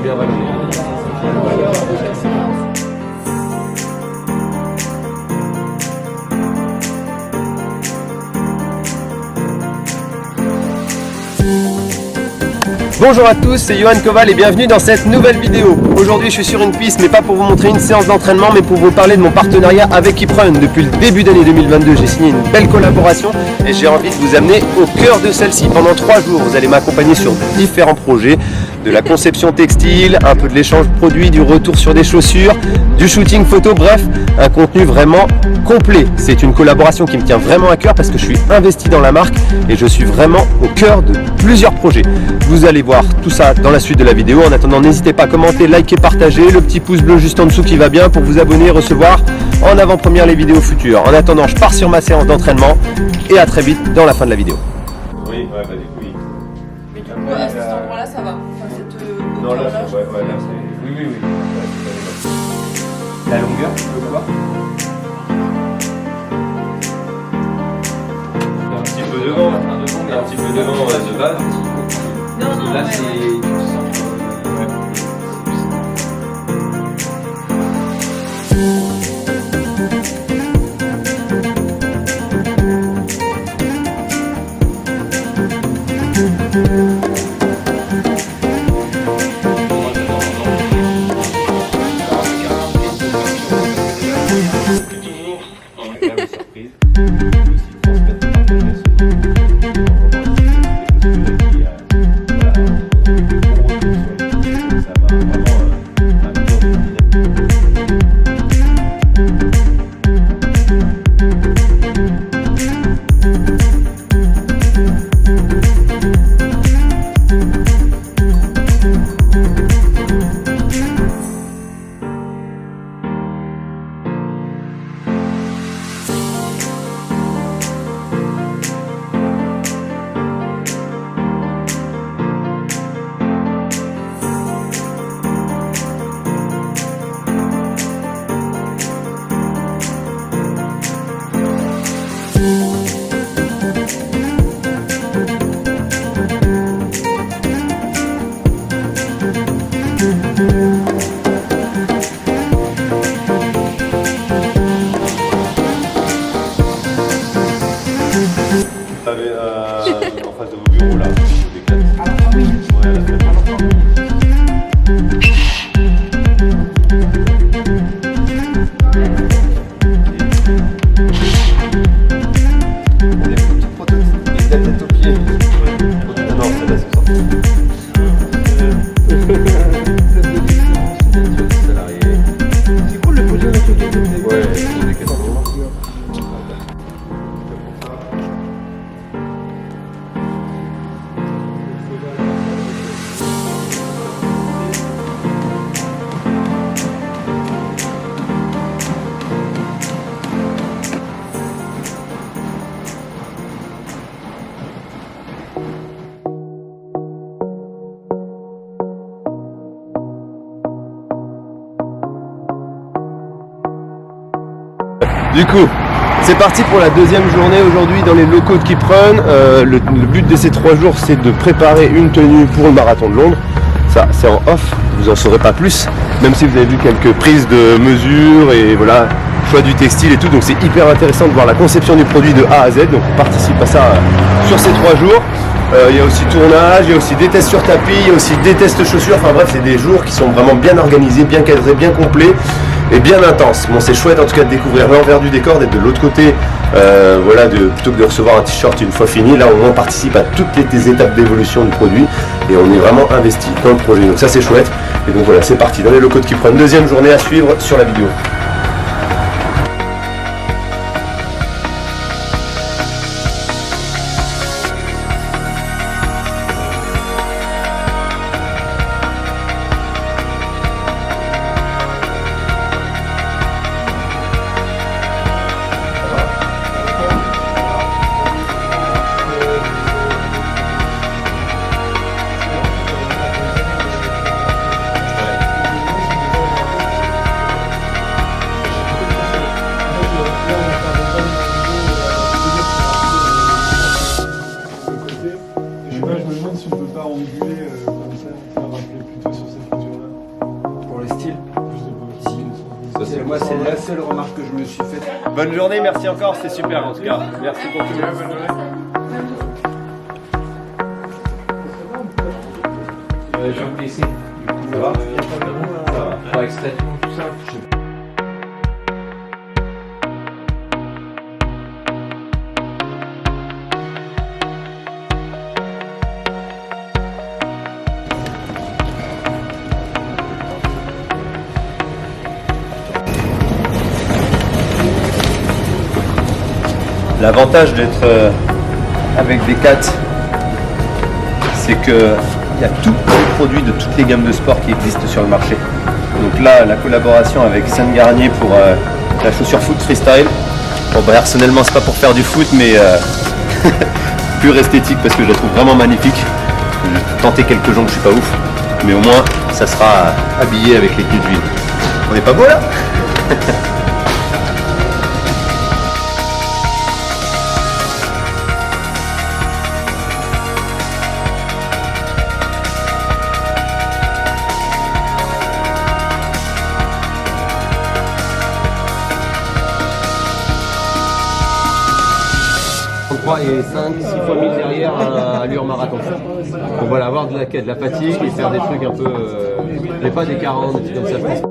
bien vallonné. Bonjour à tous, c'est Johan Koval et bienvenue dans cette nouvelle vidéo. Aujourd'hui je suis sur une piste, mais pas pour vous montrer une séance d'entraînement, mais pour vous parler de mon partenariat avec KeepRun. Depuis le début d'année 2022, j'ai signé une belle collaboration et j'ai envie de vous amener au cœur de celle-ci. Pendant 3 jours, vous allez m'accompagner sur différents projets, de la conception textile, un peu de l'échange produits, du retour sur des chaussures, du shooting photo, bref, un contenu vraiment complet. C'est une collaboration qui me tient vraiment à cœur parce que je suis investi dans la marque et je suis vraiment au cœur de plusieurs projets. Vous allez voir tout ça dans la suite de la vidéo. En attendant, n'hésitez pas à commenter, liker, partager, le petit pouce bleu juste en dessous qui va bien pour vous abonner et recevoir en avant-première les vidéos futures. En attendant, je pars sur ma séance d'entraînement et à très vite dans la fin de la vidéo. Oui, ouais, bah du coup, oui. Mais du coup, à cet endroit-là, ça va. Enfin, non, là, là c'est... Oui. La longueur, tu veux voir? Un petit peu devant, de base. Non, là, ouais, c'est... Ouais. En face de vos bureaux là, des 4. À la famille. Ouais, à la famille. Des petits prototypes, des têtes aux pieds. Non, celle-là c'est sorti. Salarié. C'est cool le projet avec le gars. Ouais, c'est des questions. Du coup, c'est parti pour la deuxième journée aujourd'hui dans les locaux de KeepRun. Le but de ces 3 jours, c'est de préparer une tenue pour le marathon de Londres. Ça, c'est en off, vous en saurez pas plus, même si vous avez vu quelques prises de mesures et voilà, choix du textile et tout. Donc c'est hyper intéressant de voir la conception du produit de A à Z. Donc on participe à ça sur ces 3 jours. Il y a aussi tournage, il y a aussi des tests sur tapis, il y a aussi des tests chaussures. Enfin bref, c'est des jours qui sont vraiment bien organisés, bien cadrés, bien complets et bien intenses. Bon, c'est chouette en tout cas de découvrir l'envers du décor, d'être de l'autre côté, voilà, plutôt que de recevoir un t-shirt une fois fini. Là, au moins, on participe à toutes les étapes d'évolution du produit et on est vraiment investi dans le projet. Donc ça, c'est chouette. Et donc voilà, c'est parti dans les locaux de KeepRun. Deuxième journée à suivre sur la vidéo. style? Moi, c'est la seule remarque que je me suis faite. Bonne journée, merci encore, c'est super en tout cas. Merci pour tout. J'ai oublié ça. Ça va? Ça va. Pour extrait. Tout ça. L'avantage d'être avec Decat, c'est que il y a tous les produits de toutes les gammes de sport qui existent sur le marché. Donc là, la collaboration avec Saint Garnier pour la chaussure foot freestyle. Bon, bah, personnellement, c'est pas pour faire du foot, mais pure esthétique parce que je la trouve vraiment magnifique. J'ai tenté quelques jambes, je suis pas ouf, mais au moins, ça sera habillé avec les pieds d'huile. On est pas beau là? Et 5, 6 fois 1000 derrière à allure marathon. Donc voilà, avoir de la fatigue et faire des trucs un peu, mais pas des 40, des trucs comme ça.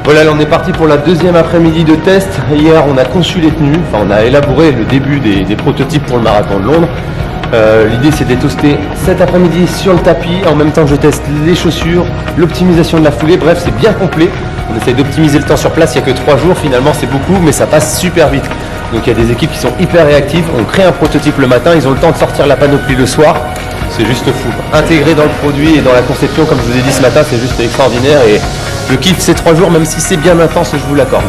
Voilà, là on est parti pour la deuxième après-midi de test. Hier on a conçu les tenues, enfin on a élaboré le début des prototypes pour le marathon de Londres. L'idée c'est de les toaster cet après-midi sur le tapis. En même temps que je teste les chaussures, l'optimisation de la foulée, bref c'est bien complet. On essaye d'optimiser le temps sur place, il n'y a que 3 jours, finalement c'est beaucoup mais ça passe super vite. Donc il y a des équipes qui sont hyper réactives, on crée un prototype le matin, ils ont le temps de sortir la panoplie le soir. C'est juste fou. Intégré dans le produit et dans la conception, comme je vous ai dit ce matin, c'est juste extraordinaire et je kiffe ces 3 jours, même si c'est bien intense, je vous l'accorde.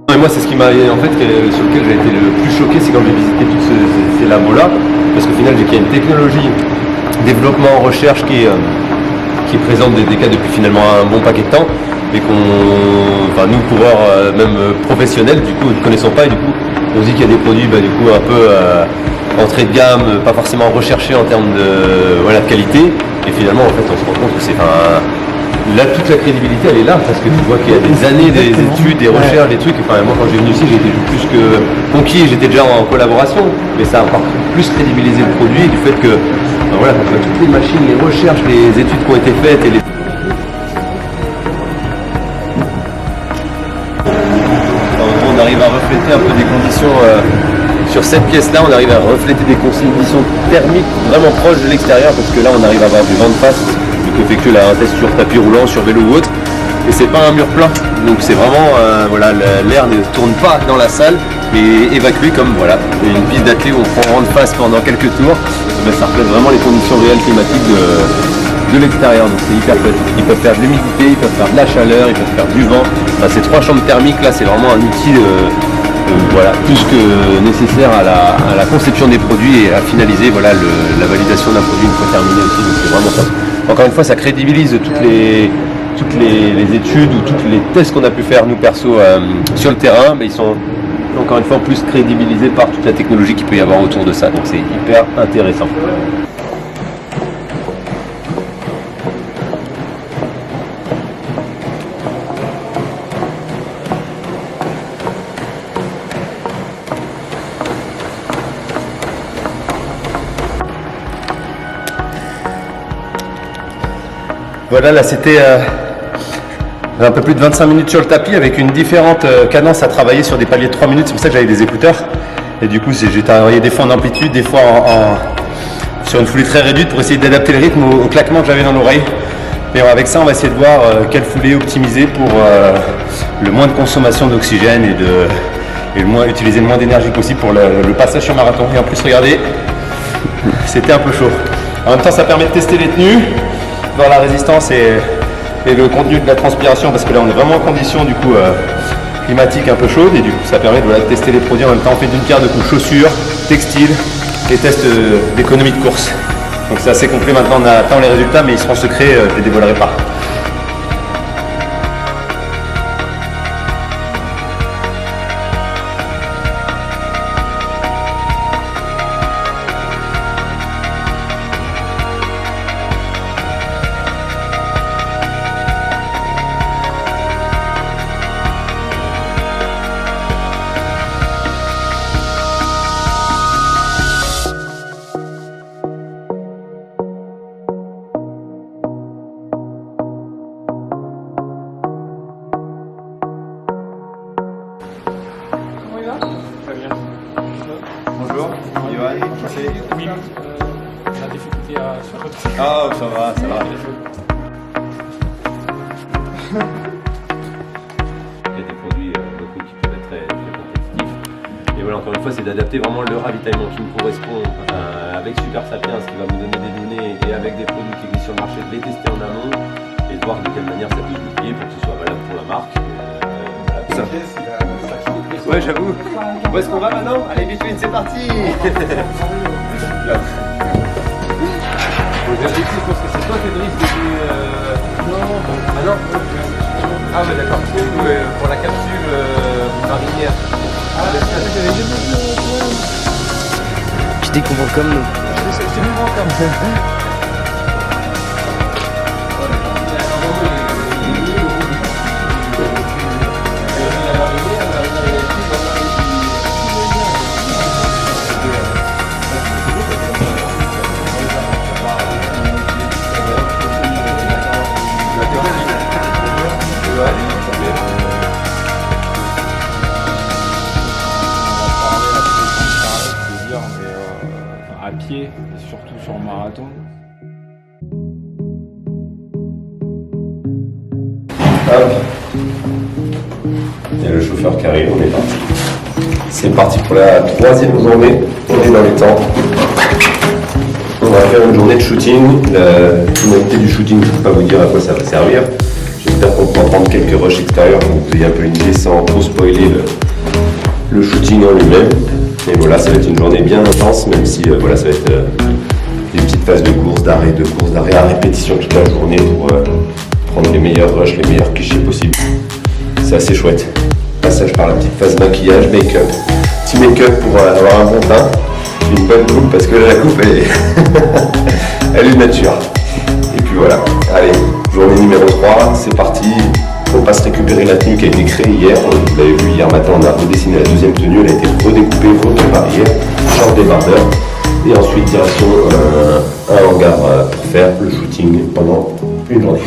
Et moi c'est ce qui m'a en fait sur lequel j'ai été le plus choqué, c'est quand j'ai visité tous ces labos là, parce qu'au final j'ai qu'il y a une technologie, développement, recherche qui est présente des cas depuis finalement un bon paquet de temps, et enfin nous coureurs même professionnels du coup ne connaissons pas, et du coup on se dit qu'il y a des produits du coup un peu entrée de gamme, pas forcément recherchés en termes de qualité, et finalement en fait on se rend compte que c'est là, toute la crédibilité, elle est là, parce que tu vois qu'il y a des années, des études, des recherches, des trucs. Enfin, moi, quand j'ai venu ici, j'ai été plus que conquis, j'étais déjà en collaboration, mais ça a encore plus crédibilisé le produit du fait que, quand tu vois toutes les machines, les recherches, les études qui ont été faites et les... On arrive à refléter un peu des conditions sur cette pièce-là, on arrive à refléter des conditions thermiques vraiment proches de l'extérieur, parce que là, on arrive à avoir du vent de face. Effectuer un test sur tapis roulant, sur vélo ou autre, et c'est pas un mur plat, donc c'est vraiment l'air ne tourne pas dans la salle mais évacué comme une piste d'athlée où on prend vent de face pendant quelques tours, ça reflète vraiment les conditions réelles climatiques de l'extérieur, donc c'est hyper chouette. Ils peuvent faire de l'humidité, ils peuvent faire de la chaleur, ils peuvent faire du vent, ces 3 chambres thermiques là c'est vraiment un outil plus que nécessaire à la conception des produits et à finaliser la validation d'un produit une fois terminé aussi, donc c'est vraiment top. Encore une fois, ça crédibilise toutes les études ou tous les tests qu'on a pu faire nous perso sur le terrain, mais ils sont encore une fois plus crédibilisés par toute la technologie qu'il peut y avoir autour de ça, donc c'est hyper intéressant. Voilà, là c'était Un peu plus de 25 minutes sur le tapis avec une différente cadence à travailler sur des paliers de 3 minutes. C'est pour ça que j'avais des écouteurs. Et du coup, j'ai travaillé des fois en amplitude, des fois sur une foulée très réduite pour essayer d'adapter le rythme au claquement que j'avais dans l'oreille. Et avec ça, on va essayer de voir quelle foulée optimiser pour le moins de consommation d'oxygène et utiliser le moins d'énergie possible pour le passage sur marathon. Et en plus, regardez, c'était un peu chaud. En même temps, ça permet de tester les tenues, voir la résistance et le contenu de la transpiration, parce que là, on est vraiment en condition du coup climatique un peu chaude, et du coup, ça permet de tester les produits en même temps. On fait d'une pierre deux coups, chaussures, textiles et tests d'économie de course. Donc c'est assez complet. Maintenant, on attend les résultats, mais ils seront secrets, je ne les dévoilerai pas. Bonjour, Yoann, qui c'est? Oui, la difficulté à se retrouver. Ah, ça va, ça va. Il y a des produits locaux qui peuvent être très compétitifs. Et voilà, encore une fois, c'est d'adapter vraiment le ravitaillement qui me correspond avec Super Sapiens, qui va me donner des données, et avec des produits qui existent sur le marché, de les tester en amont et de voir de quelle manière ça peut se goupiller pour que ce soit valable pour la marque. Voilà. Ouais, j'avoue. Où est-ce qu'on va maintenant? Allez, vite, c'est parti. Vos objectifs, je pense que c'est toi, Cédric, depuis... Non. Ah non. Ah ouais, d'accord. Parce que du coup, pour la capsule marinière... Je découvre comme nous. C'est mouvant comme ça. À pied, et surtout sur le marathon. Hop. Il y a le chauffeur qui arrive, on est parti. C'est parti pour la 3e journée, on est dans les temps. On va faire une journée de shooting. La finalité du shooting, je ne peux pas vous dire à quoi ça va servir. J'espère qu'on pourra prendre quelques rushs extérieurs pour que vous ayez un peu une idée sans trop spoiler le shooting en lui-même. Et voilà, ça va être une journée bien intense, même si voilà, ça va être des petites phases de course, d'arrêt à répétition toute la journée pour prendre les meilleurs rushs, les meilleurs clichés possibles. C'est assez chouette. Passage par la petite phase maquillage, make-up. Petit make-up pour avoir un bon teint, une bonne coupe, parce que là, la coupe, elle est nature. Et puis voilà, allez, journée numéro 3, c'est parti. On passe récupérer la tenue qui a été créée hier. Vous l'avez vu hier matin, on a redessiné la 2e tenue. Elle a été redécoupée, repréparée hier. Short débardeur. Et ensuite, direction un hangar pour faire le shooting pendant une journée.